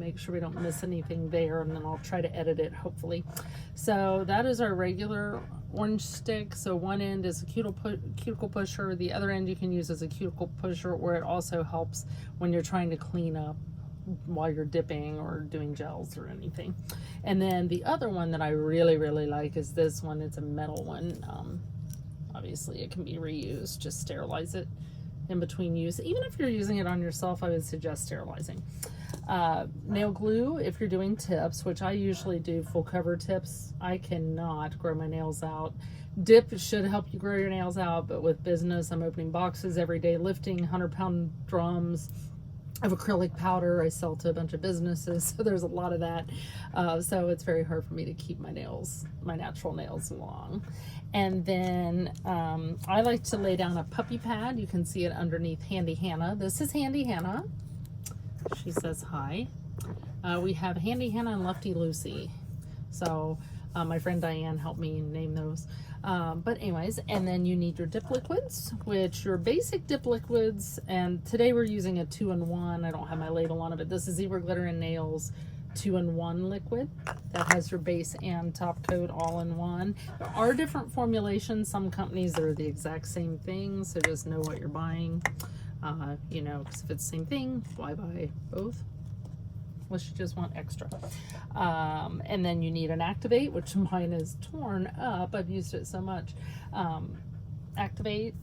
make sure we don't miss anything there, and then I'll try to edit it, hopefully. So that is our regular orange stick. So one end is a cuticle pusher, the other end you can use as a cuticle pusher, or it also helps when you're trying to clean up while you're dipping or doing gels or anything. And then the other one that I really like is this one. It's a metal one. Obviously it can be reused. Just sterilize it in between use. Even if you're using it on yourself, I would suggest sterilizing. Nail glue, if you're doing tips, which I usually do full cover tips. I cannot grow my nails out. Dip should help you grow your nails out, but with business, I'm opening boxes every day, lifting 100-pound drums of acrylic powder. I sell to a bunch of businesses, so there's a lot of that. So it's very hard for me to keep my nails, my natural nails, long. And then I like to lay down a puppy pad. You can see it underneath Handy Hannah. This is Handy Hannah. She says hi. We have Handy Hannah and Lefty Lucy. So my friend Diane helped me name those. But anyways, and then you need your dip liquids, which your basic dip liquids, and today we're using a 2-in-1. I don't have my label on it, but this is Zebra Glitter and Nails 2-in-1 liquid that has your base and top coat all in one. There are different formulations. Some companies that are the exact same thing, so just know what you're buying. You know, because if it's the same thing, why buy both? Unless you just want extra. And then you need an Activate, which mine is torn up. I've used it so much. Activate.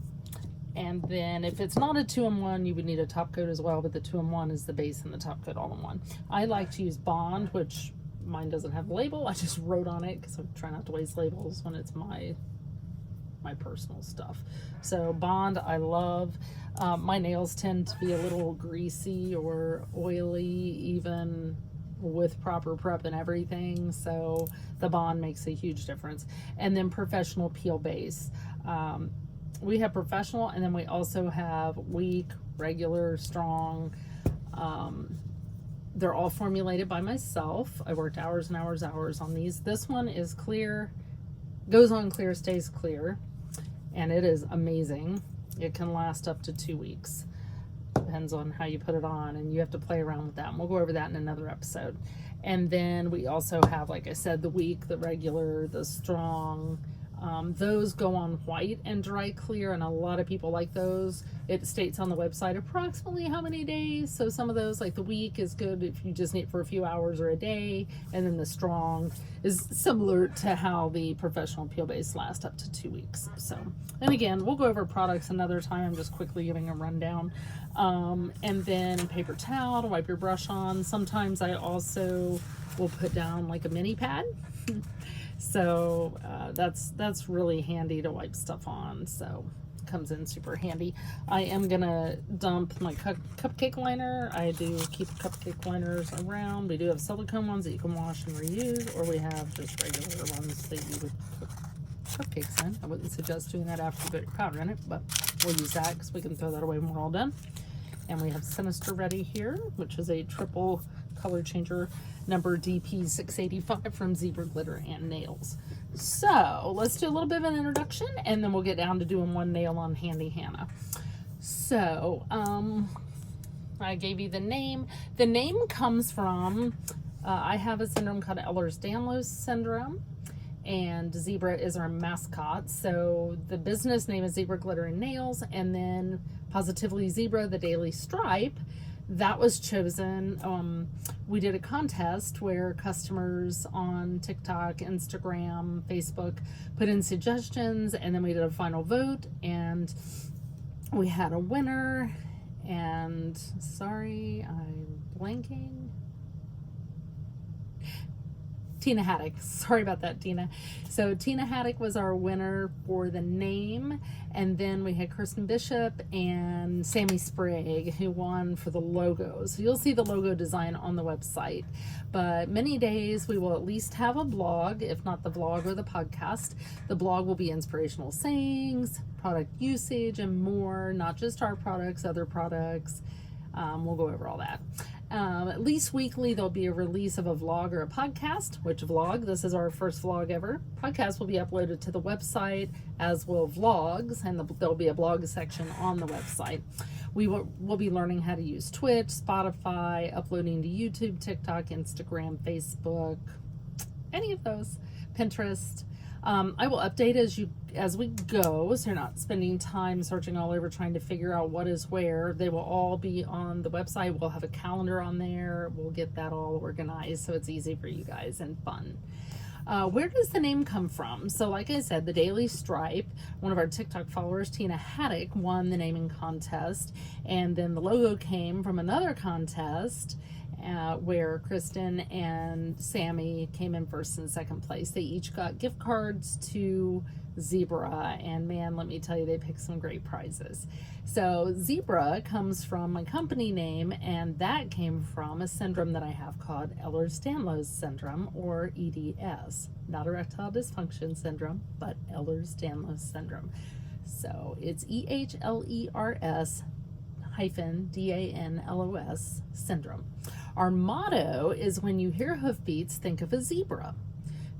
And then if it's not a 2-in-1, you would need a top coat as well, but the 2-in-1 is the base and the top coat all in one. I like to use Bond, which mine doesn't have a label. I just wrote on it because I try not to waste labels when it's my personal stuff. So Bond I love. My nails tend to be a little greasy or oily even with proper prep and everything, so the Bond makes a huge difference. And then Professional Peel Base. We have Professional, and then we also have weak, regular, strong. They're all formulated by myself. I worked hours and hours on these. This one is clear, goes on clear, stays clear, and it is amazing. It can last up to 2 weeks. Depends on how you put it on, and you have to play around with that, and we'll go over that in another episode. And then we also have, like I said, the weak, the regular, the strong. Those go on white and dry clear, and a lot of people like those. It states on the website approximately how many days. So some of those, like the weak, is good if you just need for a few hours or a day, and then the strong is similar to how the Professional Peel Base lasts up to 2 weeks. So, and again, we'll go over products another time. I'm just quickly giving a rundown. And then paper towel to wipe your brush on. Sometimes I also will put down like a mini pad. So that's really handy to wipe stuff on. So comes in super handy. I am gonna dump my cupcake liner. I do keep cupcake liners around. We do have silicone ones that you can wash and reuse, or we have just regular ones that you would put cupcakes in. I wouldn't suggest doing that after you put your powder in it, but we'll use that because we can throw that away when we're all done. And we have Sinister ready here, which is a triple color changer, number DP685 from Zebra Glitter and Nails. So let's do a little bit of an introduction, and then we'll get down to doing one nail on Handy Hannah. So I gave you the name. The name comes from, I have a syndrome called Ehlers-Danlos syndrome, and zebra is our mascot. So the business name is Zebra Glitter and Nails, and then Positively Zebra, the daily stripe. That was chosen. We did a contest where customers on TikTok, Instagram, Facebook put in suggestions, and then we did a final vote, and we had a winner. And sorry, I'm blanking. Tina Haddock. Sorry about that, Tina. So Tina Haddock was our winner for the name. And then we had Kirsten Bishop and Sammy Sprague who won for the logo. So you'll see the logo design on the website. But many days we will at least have a blog, if not the vlog or the podcast. The blog will be inspirational sayings, product usage, and more. Not just our products, other products. We'll go over all that. At least weekly, there'll be a release of a vlog or a podcast. Which vlog? This is our first vlog ever. Podcast will be uploaded to the website, as will vlogs, and there'll be a blog section on the website. We'll be learning how to use Twitch, Spotify, uploading to YouTube, TikTok, Instagram, Facebook, any of those, Pinterest. I will update as we go, so you're not spending time searching all over trying to figure out what is where. They will all be on the website. We'll have a calendar on there. We'll get that all organized so it's easy for you guys and fun. Where does the name come from? So like I said, the Daily Stripe, one of our TikTok followers, Tina Haddock, won the naming contest, and then the logo came from another contest where Kristen and Sammy came in first and second place. They each got gift cards to Zebra, and man, let me tell you, they picked some great prizes. So Zebra comes from my company name, and that came from a syndrome that I have called Ehlers-Danlos syndrome, or EDS. Not erectile dysfunction syndrome, but Ehlers-Danlos syndrome. So it's EHLERS-DANLOS syndrome. Our motto is, when you hear hoofbeats, think of a zebra.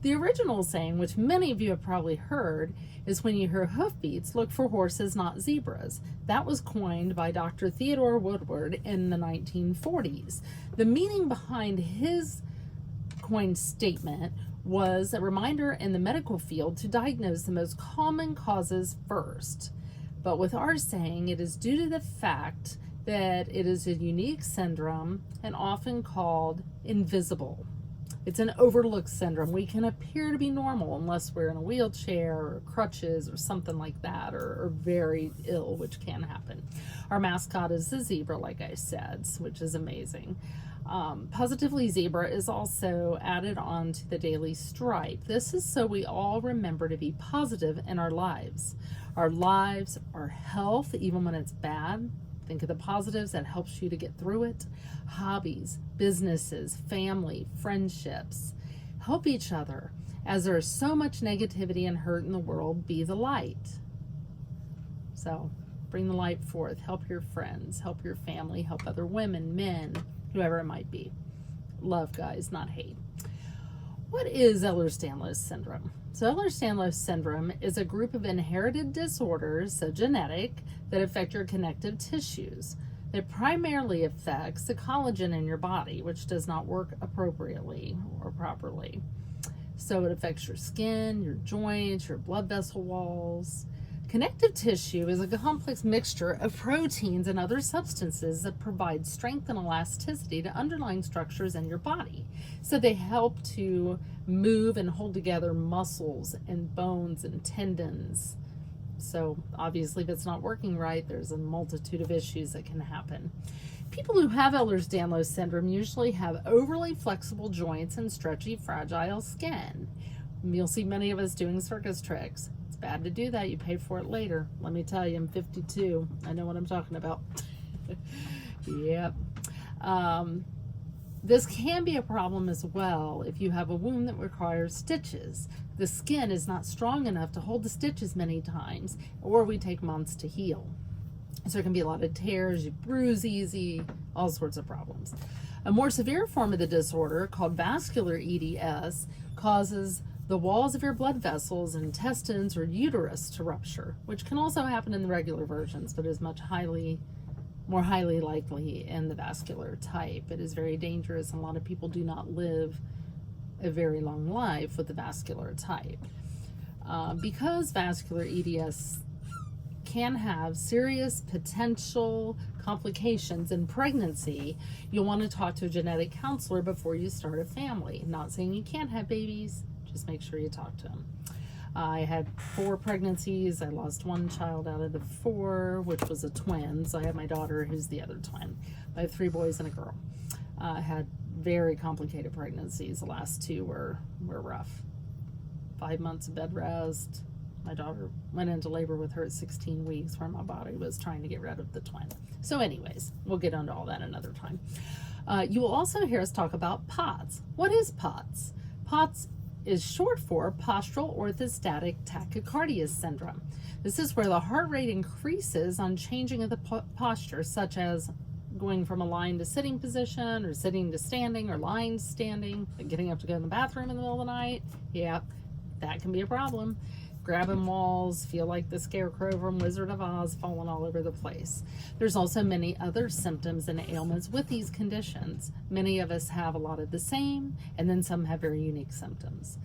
The original saying, which many of you have probably heard, is when you hear hoofbeats, look for horses, not zebras. That was coined by Dr. Theodore Woodward in the 1940s. The meaning behind his coined statement was a reminder in the medical field to diagnose the most common causes first. But with our saying, it is due to the fact that it is a unique syndrome and often called invisible. It's an overlooked syndrome. We can appear to be normal unless we're in a wheelchair or crutches or something like that, or very ill, which can happen. Our mascot is the zebra, like I said, which is amazing. Positively Zebra is also added on to the Daily Stripe. This is so we all remember to be positive in our lives. Our lives, our health, even when it's bad. Think of the positives that helps you to get through it. Hobbies, businesses, family, friendships. Help each other. As there is so much negativity and hurt in the world, be the light. So bring the light forth. Help your friends, help your family, help other women, men, whoever it might be. Love, guys, not hate. What is Ehlers-Danlos syndrome? So Ehlers-Danlos syndrome is a group of inherited disorders, so genetic, that affect your connective tissues. It primarily affects the collagen in your body, which does not work appropriately or properly. So it affects your skin, your joints, your blood vessel walls. Connective tissue is a complex mixture of proteins and other substances that provide strength and elasticity to underlying structures in your body. So they help to move and hold together muscles and bones and tendons. So obviously if it's not working right, there's a multitude of issues that can happen. People who have Ehlers-Danlos syndrome usually have overly flexible joints and stretchy, fragile skin. You'll see many of us doing circus tricks. Bad to do that. You pay for it later. Let me tell you, I'm 52. I know what I'm talking about. Yep. This can be a problem as well if you have a wound that requires stitches. The skin is not strong enough to hold the stitches many times, or we take months to heal. So there can be a lot of tears, you bruise easy, all sorts of problems. A more severe form of the disorder, called vascular EDS, causes the walls of your blood vessels, intestines, or uterus to rupture, which can also happen in the regular versions, but is much more highly likely in the vascular type. It is very dangerous, and a lot of people do not live a very long life with the vascular type. Because vascular EDS can have serious potential complications in pregnancy, you'll want to talk to a genetic counselor before you start a family. Not saying you can't have babies, just make sure you talk to them. I had 4 pregnancies. I lost 1 child out of the 4, which was a twin. So I have my daughter, who's the other twin. I have 3 boys and a girl. I had very complicated pregnancies. The last 2 were rough. 5 months of bed rest. My daughter went into labor with her at 16 weeks, where my body was trying to get rid of the twin. So anyways, we'll get into all that another time. You will also hear us talk about POTS. What is POTS? POTS is short for postural orthostatic tachycardia syndrome. This is where the heart rate increases on changing of the posture, such as going from a lying to sitting position, or sitting to standing, or lying to standing, getting up to go in the bathroom in the middle of the night. Yeah, that can be a problem. grabbing walls, feel like the scarecrow from Wizard of Oz falling all over the place. There's also many other symptoms and ailments with these conditions. Many of us have a lot of the same, and then some have very unique symptoms.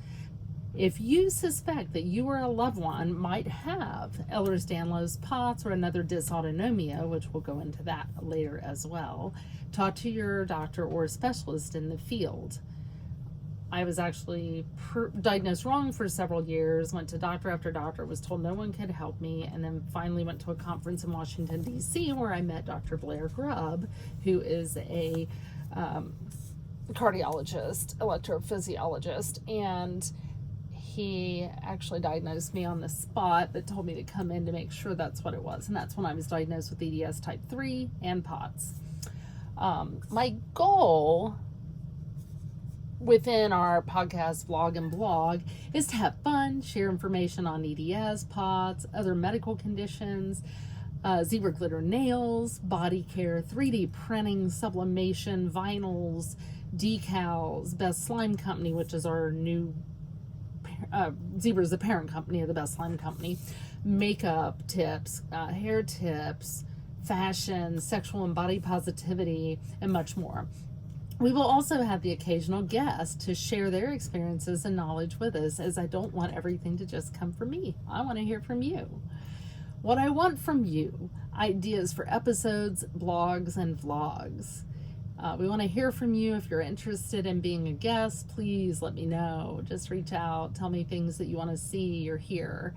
If you suspect that you or a loved one might have Ehlers-Danlos, POTS, or another dysautonomia, which we'll go into that later as well, talk to your doctor or specialist in the field. I was actually diagnosed wrong for several years, went to doctor after doctor, was told no one could help me, and then finally went to a conference in Washington, D.C., where I met Dr. Blair Grubb, who is a cardiologist, electrophysiologist, and he actually diagnosed me on the spot, but told me to come in to make sure that's what it was. And that's when I was diagnosed with EDS type 3 and POTS. My goal within our podcast, vlog, and blog is to have fun, share information on EDS, POTS, other medical conditions, zebra glitter nails, body care, 3D printing, sublimation, vinyls, decals, Best Slime Company, which is our new Zebra is the parent company of the Best Slime Company, makeup tips, hair tips, fashion, sexual and body positivity, and much more. We will also have the occasional guest to share their experiences and knowledge with us, as I don't want everything to just come from me. I want to hear from you. What I want from you, ideas for episodes, blogs, and vlogs. We want to hear from you. If you're interested in being a guest, please let me know. Just reach out, tell me things that you want to see or hear.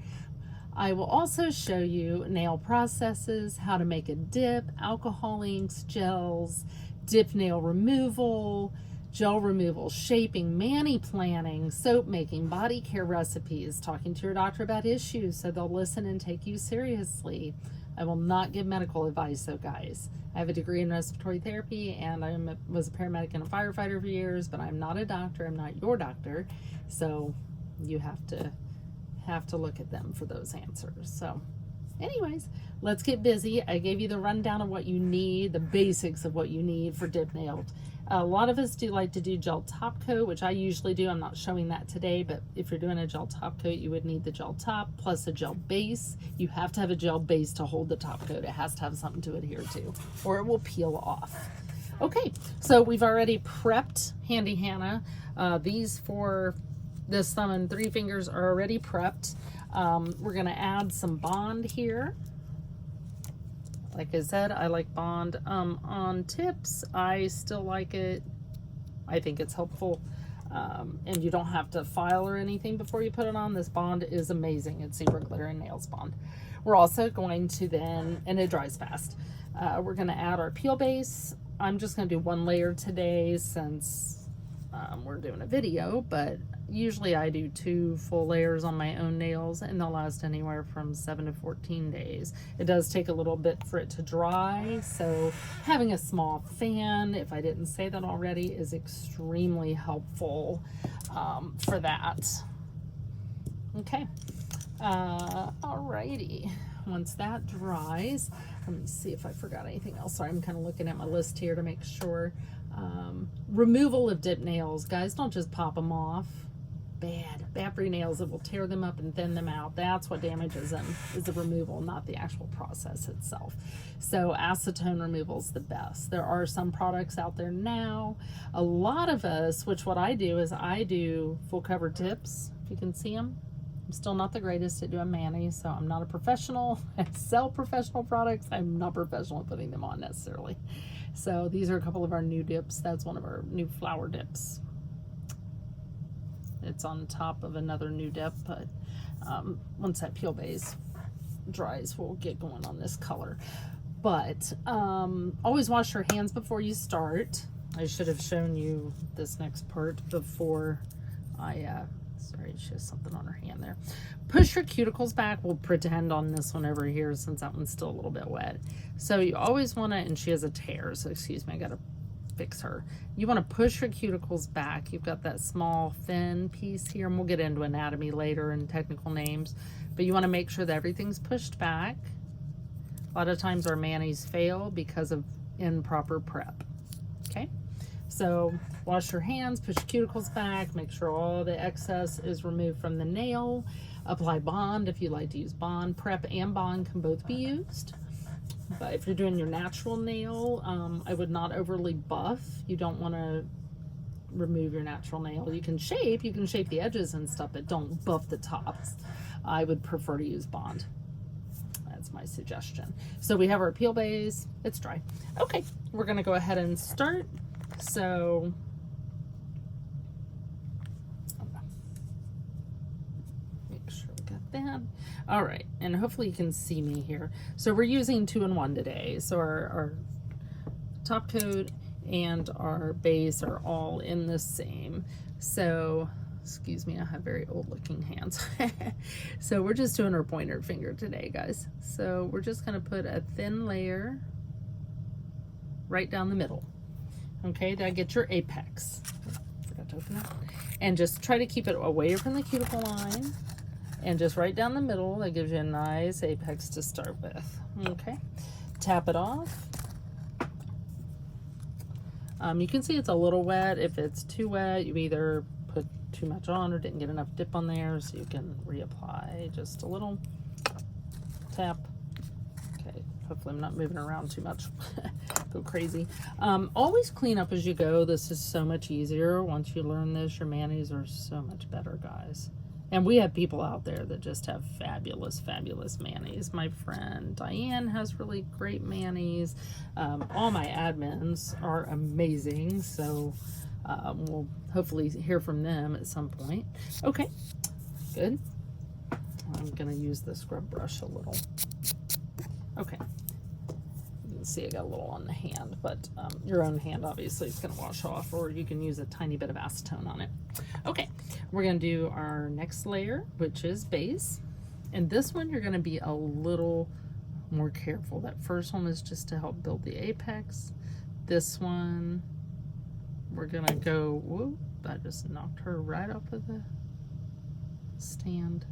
I will also show you nail processes, how to make a dip, alcohol inks, gels, dip nail removal, gel removal, shaping, mani planning, soap making, body care recipes, talking to your doctor about issues so they'll listen and take you seriously. I will not give medical advice though, guys. I have a degree in respiratory therapy, and I was a paramedic and a firefighter for years, but I'm not a doctor. I'm not your doctor. So you have to look at them for those answers. So anyways, let's get busy. I gave you the rundown of what you need, the basics of what you need for dip nailed. A lot of us do like to do gel top coat, which I usually do. I'm not showing that today, but if you're doing a gel top coat, you would need the gel top plus a gel base. You have to have a gel base to hold the top coat. It has to have something to adhere to, or it will peel off. Okay, so we've already prepped Handy Hannah. These for this thumb and 3 fingers are already prepped. We're gonna add some bond here. Like I said, I like bond on tips. I still like it. I think it's helpful. And you don't have to file or anything before you put it on. This bond is amazing. It's Zebra Glitter and Nails Bond. We're also going to then, and it dries fast, we're going to add our peel base. I'm just going to do 1 layer today since we're doing a video, but usually I do 2 full layers on my own nails, and they'll last anywhere from 7 to 14 days. It does take a little bit for it to dry, so having a small fan, if I didn't say that already, is extremely helpful for that. Okay, alrighty. Once that dries, let me see if I forgot anything else. Sorry, I'm kind of looking at my list here to make sure. Removal of dip nails. Guys, don't just pop them off. Bad for your nails. It will tear them up and thin them out. That's what damages them, is the removal, not the actual process itself. So acetone removal is the best. There are some products out there now. A lot of us, which what I do is I do full cover tips, if you can see them. I'm still not the greatest at doing mani, so I'm not a professional. I sell professional products. I'm not professional at putting them on necessarily. So these are a couple of our new dips. That's one of our new flower dips. It's on top of another new dip, but once that peel base dries, we'll get going on this color. But always wash your hands before you start. I should have shown you this next part before I sorry, she has something on her hand there. Push your cuticles back. We'll pretend on this one over here since that one's still a little bit wet. So you always want to, and she has a tear, so excuse me, I got to fix her. You want to push your cuticles back. You've got that small thin piece here, and we'll get into anatomy later and technical names, but you want to make sure that everything's pushed back. A lot of times our manis fail because of improper prep. Okay, So wash your hands, push your cuticles back, make sure all the excess is removed from the nail. Apply Bond if you like to use Bond. Prep and Bond can both be used. But if you're doing your natural nail, I would not overly buff. You don't want to remove your natural nail. You can shape the edges and stuff, but don't buff the tops. I would prefer to use Bond. That's my suggestion. So we have our peel base. It's dry. Okay, we're gonna go ahead and start. So make sure we got that. All right, and hopefully you can see me here. So we're using 2-in-1 today. So our top coat and our base are all in the same. So, excuse me, I have very old looking hands. So we're just doing our pointer finger today, guys. So we're just gonna put a thin layer right down the middle. Okay, that gets your apex. Forgot to open it. And just try to keep it away from the cuticle line. And just right down the middle, that gives you a nice apex to start with. Okay, tap it off. You can see it's a little wet. If it's too wet, you either put too much on or didn't get enough dip on there, so you can reapply just a little tap. Okay, hopefully I'm not moving around too much. Go crazy. Always clean up as you go. This is so much easier. Once you learn this, your manis are so much better, guys. And we have people out there that just have fabulous, fabulous manis. My friend Diane has really great manis. All my admins are amazing. So we'll hopefully hear from them at some point. Okay, good. I'm gonna use the scrub brush a little. Okay. You can see I got a little on the hand, but your own hand obviously is gonna wash off, or you can use a tiny bit of acetone on it. Okay, we're gonna do our next layer, which is base. And this one, you're gonna be a little more careful. That first one is just to help build the apex. This one, we're gonna go, whoop, I just knocked her right off of the stand.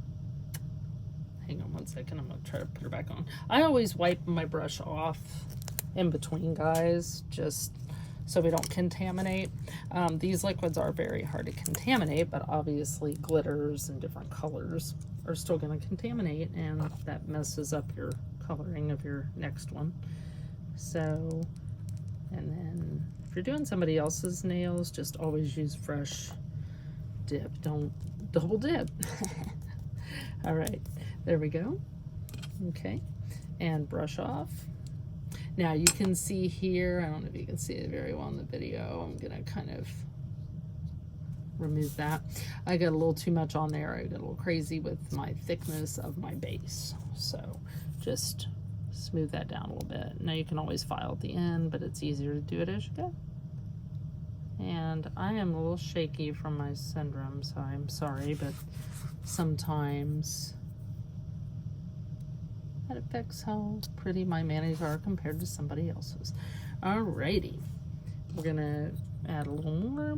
Hang on one second, I'm gonna try to put her back on. I always wipe my brush off in between, guys, just so we don't contaminate. These liquids are very hard to contaminate, but obviously glitters and different colors are still gonna contaminate, and that messes up your coloring of your next one. So, and then if you're doing somebody else's nails, just always use fresh dip. Don't double dip. All right, there we go. Okay, and brush off. Now you can see here, I don't know if you can see it very well in the video, I'm gonna kind of remove that. I got a little too much on there. I got a little crazy with my thickness of my base. So just smooth that down a little bit. Now you can always file at the end, but it's easier to do it as you go. And I am a little shaky from my syndrome, so I'm sorry, but sometimes that affects how pretty my manis are compared to somebody else's. Alrighty, we're gonna add a little more.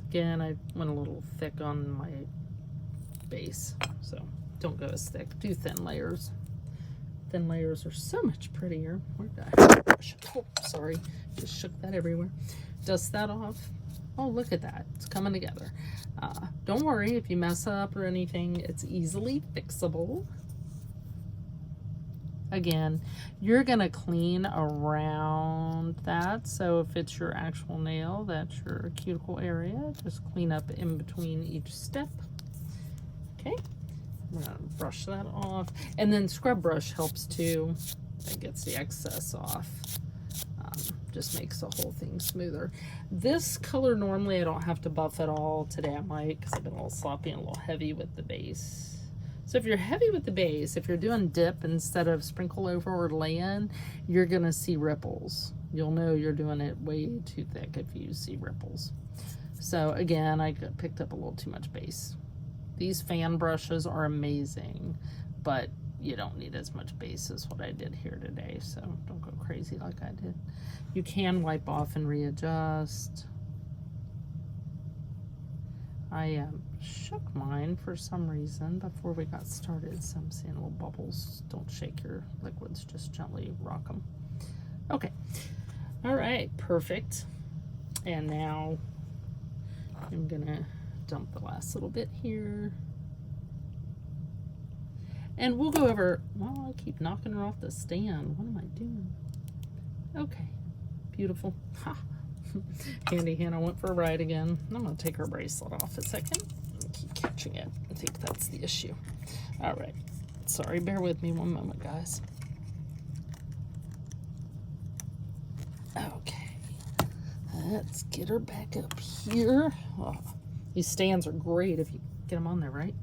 Again, I went a little thick on my base, so don't go as thick. Do thin layers. Thin layers are so much prettier. Where'd I brush? Oh, sorry, just shook that everywhere. Dust that off. Oh, look at that, it's coming together. Don't worry if you mess up or anything, it's easily fixable. Again, you're gonna clean around that. So if it's your actual nail, that's your cuticle area. Just clean up in between each step. Okay, we're gonna brush that off. And then scrub brush helps too. That gets the excess off. Just makes the whole thing smoother. This color, normally I don't have to buff at all. Today I might, because I've been a little sloppy and a little heavy with the base. So if you're heavy with the base, if you're doing dip instead of sprinkle over or lay in, you're gonna see ripples. You'll know you're doing it way too thick if you see ripples. So again, I picked up a little too much base. These fan brushes are amazing, but you don't need as much base as what I did here today, so don't go crazy like I did. You can wipe off and readjust. I shook mine for some reason before we got started, so I'm seeing little bubbles. Don't shake your liquids, just gently rock them. Okay, all right, perfect. And now I'm gonna dump the last little bit here. And we'll go over, well, I keep knocking her off the stand. What am I doing? Okay, beautiful. Ha. Handy Hannah went for a ride again. I'm gonna take her bracelet off a second. I keep catching it. I think that's the issue. All right, sorry, bear with me one moment, guys. Okay, let's get her back up here. Oh, these stands are great if you get them on there, right?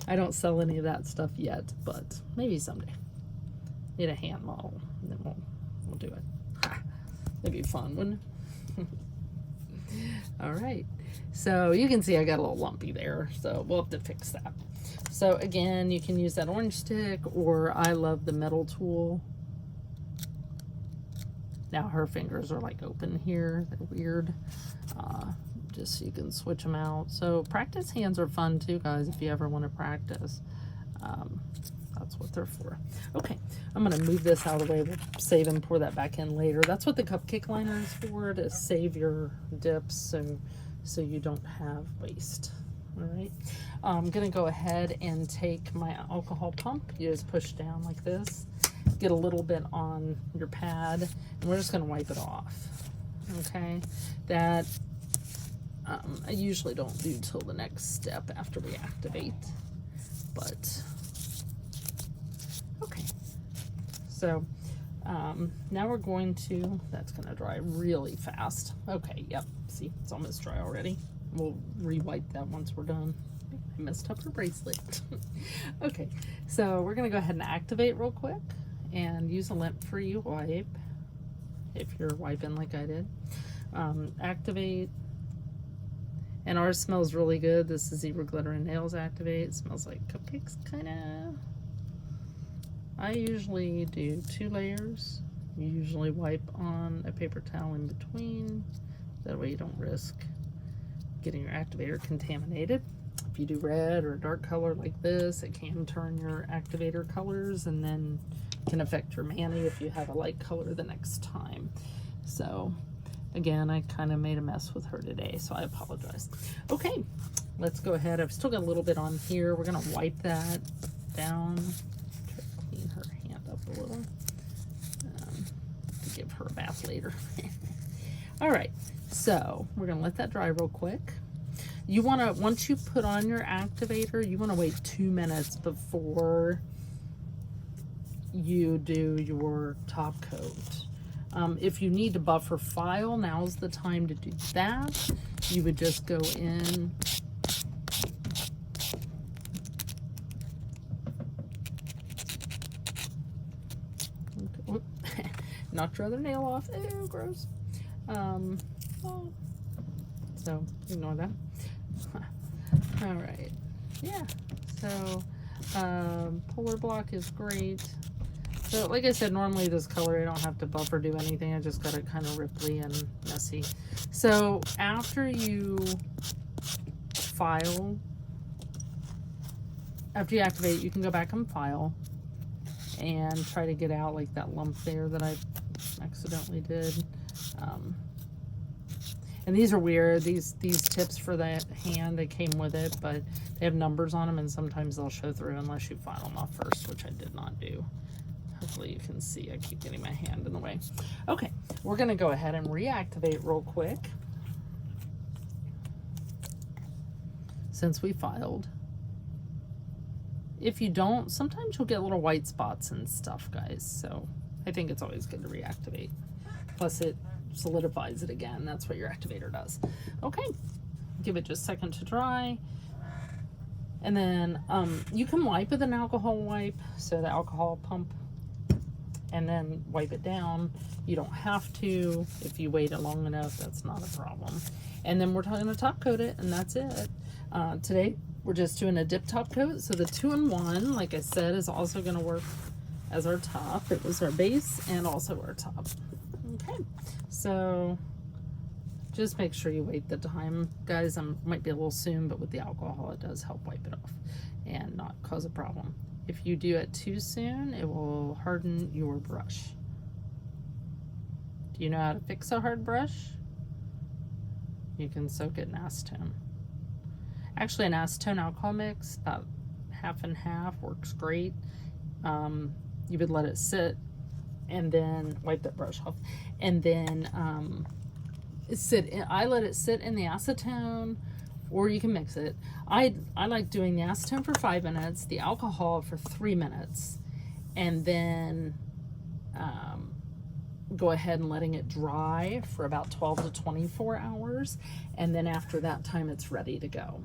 I don't sell any of that stuff yet, but maybe someday. Need a hand model, and then we'll do it. Ha, that'd be fun, wouldn't it? All right, so you can see I got a little lumpy there, so we'll have to fix that. So again, you can use that orange stick, or I love the metal tool. Now her fingers are like open here, they're weird. Just so you can switch them out. So practice hands are fun too, guys, if you ever want to practice. That's what they're for. Okay, I'm going to move this out of the way. We'll save and pour that back in later. That's what the cupcake liner is for, to save your dips so you don't have waste. All right, I'm going to go ahead and take my alcohol pump. You just push down like this. Get a little bit on your pad, and we're just going to wipe it off. Okay, that I usually don't do till the next step after we activate, but okay. So now we're going to, that's going to dry really fast. Okay, yep, see, it's almost dry already. We'll re-wipe that once we're done. I messed up her bracelet. Okay, so we're going to go ahead and activate real quick and use a lint-free wipe if you're wiping like I did. Activate. And ours smells really good. This is Zebra Glitter and Nails Activate. It smells like cupcakes, kind of. I usually do 2 layers. You usually wipe on a paper towel in between. That way you don't risk getting your activator contaminated. If you do red or a dark color like this, it can turn your activator colors and then can affect your mani if you have a light color the next time. So again, I kind of made a mess with her today, so I apologize. Okay, let's go ahead. I've still got a little bit on here. We're going to wipe that down. Try to clean her hand up a little. To give her a bath later. All right, so we're going to let that dry real quick. You want to, once you put on your activator, you want to wait 2 minutes before you do your top coat. If you need to buffer file, now's the time to do that. You would just go in knocked your other nail off. Ew, gross. So ignore that. All right, yeah, so polar block is great. So like I said, normally this color I don't have to buff or do anything. I just got it kind of ripply and messy. So after you file, after you activate, you can go back and file and try to get out like that lump there that I accidentally did. And these are weird. These tips for that hand, they came with it, but they have numbers on them, and sometimes they'll show through unless you file them off first, which I did not do. Hopefully you can see. I keep getting my hand in the way. Okay, we're going to go ahead and reactivate real quick since we filed. If you don't, sometimes you'll get little white spots and stuff, guys. So I think it's always good to reactivate. Plus it solidifies it again. That's what your activator does. Okay, give it just a second to dry. And then you can wipe with an alcohol wipe, so the alcohol pump, and then wipe it down. You don't have to. If you wait it long enough, that's not a problem. And then we're going to top coat it, and that's it. Today we're just doing a dip top coat. So the 2-in-1, like I said, is also going to work as our top. It was our base and also our top. Okay, so just make sure you wait the time, guys. Might be a little soon, but with the alcohol, it does help wipe it off and not cause a problem. If you do it too soon, it will harden your brush. Do you know how to fix a hard brush? You can soak it in acetone. Actually, an acetone alcohol mix, about half and half, works great. You would let it sit and then wipe that brush off, and then I let it sit in the acetone, or you can mix it. I like doing the acetone for 5 minutes, the alcohol for 3 minutes, and then go ahead and letting it dry for about 12 to 24 hours, and then after that time it's ready to go.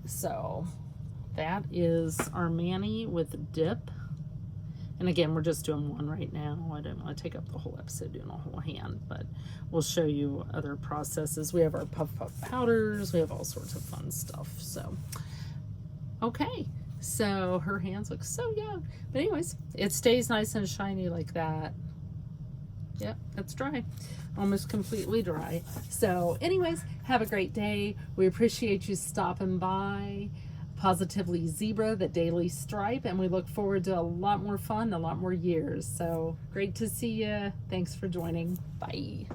So that is our mani with dip. And again, we're just doing one right now. I don't want to take up the whole episode doing a whole hand, but we'll show you other processes. We have our puff powders. We have all sorts of fun stuff. So, okay. So her hands look so young. But anyways, it stays nice and shiny like that. Yep, it's dry. Almost completely dry. So anyways, have a great day. We appreciate you stopping by. Positively Zebra, the daily stripe, and we look forward to a lot more fun, a lot more years. So great to see you. Thanks for joining. Bye.